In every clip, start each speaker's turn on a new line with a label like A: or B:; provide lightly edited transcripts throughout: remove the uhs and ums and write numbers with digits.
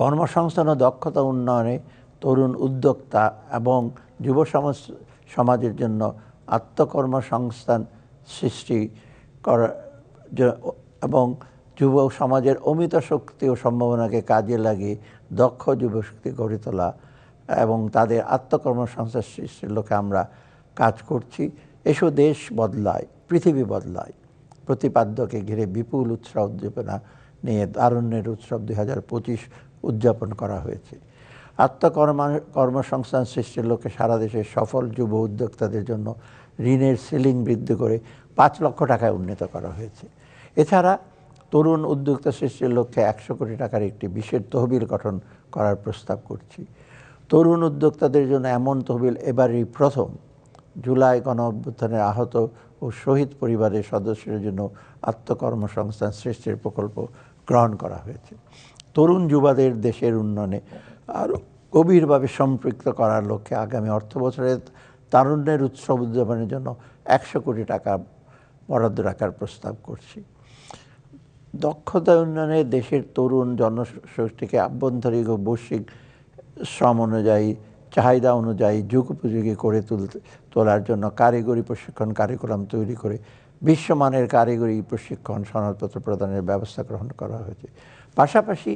A: কর্মসংস্থান ও দক্ষতা উন্নয়নে তরুণ উদ্যোক্তা এবং যুব সমাজের জন্য আত্মকর্মসংস্থান সৃষ্টি করা এবং যুব সমাজের অমিত শক্তি ও সম্ভাবনাকে কাজে লাগিয়ে দক্ষ যুবশক্তি গড়ে তোলা এবং তাদের আত্মকর্মসংস্থান সৃষ্টির লক্ষ্যে আমরা কাজ করছি। এসো দেশ বদলায়, পৃথিবী বদলায় প্রতিপাদ্যকে ঘিরে বিপুল উৎসাহ উদ্দীপনা নিয়ে তারুণ্যের উৎসব 2025 উদযাপন করা হয়েছে। কর্মসংস্থান সৃষ্টির লক্ষ্যে সারা দেশের সফল যুব উদ্যোক্তাদের জন্য ঋণের সিলিং বৃদ্ধি করে 5 লক্ষ টাকায় উন্নীত করা হয়েছে। এছাড়া তরুণ উদ্যোক্তা সৃষ্টির লক্ষ্যে 100 কোটি টাকার একটি বিশেষ তহবিল গঠন করার প্রস্তাব করছি। তরুণ উদ্যোক্তাদের জন্য এমন তহবিল এবারই প্রথম। জুলাই গণঅভ্যুত্থানের আহত ও শহীদ পরিবারের সদস্যদের জন্য আত্মকর্মসংস্থান সৃষ্টির প্রকল্প গ্রহণ করা হয়েছে। তরুণ যুবাদের দেশের উন্নয়নে আরও গভীরভাবে সম্পৃক্ত করার লক্ষ্যে আগামী অর্থবছরে তারুণ্যের উৎসব উদযাপনের জন্য 100 কোটি টাকা বরাদ্দ রাখার প্রস্তাব করছি। দক্ষতা উন্নয়নে দেশের তরুণ জনশক্তিকে আভ্যন্তরীণ ও বৈশ্বিক শ্রম অনুযায়ী চাহিদা অনুযায়ী যুগোপযোগী করে তোলার জন্য কারিগরি প্রশিক্ষণ কারিকুলাম তৈরি করে বিশ্বমানের কারিগরি প্রশিক্ষণ সনদপত্র প্রদানের ব্যবস্থা গ্রহণ করা হয়েছে। পাশাপাশি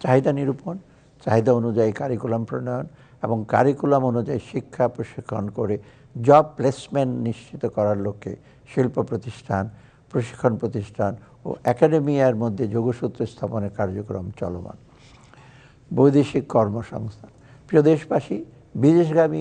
A: চাহিদা নিরূপণ, চাহিদা অনুযায়ী কারিকুলাম প্রণয়ন এবং কারিকুলাম অনুযায়ী শিক্ষা প্রশিক্ষণ করে জব প্লেসমেন্ট নিশ্চিত করার লক্ষ্যে শিল্প প্রতিষ্ঠান, প্রশিক্ষণ প্রতিষ্ঠান ও একাডেমিয়ার মধ্যে যোগসূত্র স্থাপনের কার্যক্রম চলমান। বৈদেশিক কর্মসংস্থান। প্রিয় দেশবাসী, বিদেশগামী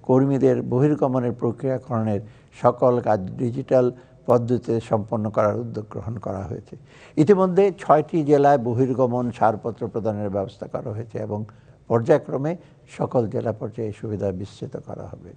A: কর্মীদের বহির্গমনের প্রক্রিয়াকরণের সকল কাজ ডিজিটাল পদ্ধতিতে সম্পন্ন করার উদ্যোগ গ্রহণ করা হয়েছে। ইতিমধ্যে 6টি জেলায় বহির্গমন ছাড়পত্র প্রদানের ব্যবস্থা করা হয়েছে এবং পর্যায়ক্রমে সকল জেলা পর্যায়ে এই সুবিধা বিস্তৃত করা হবে।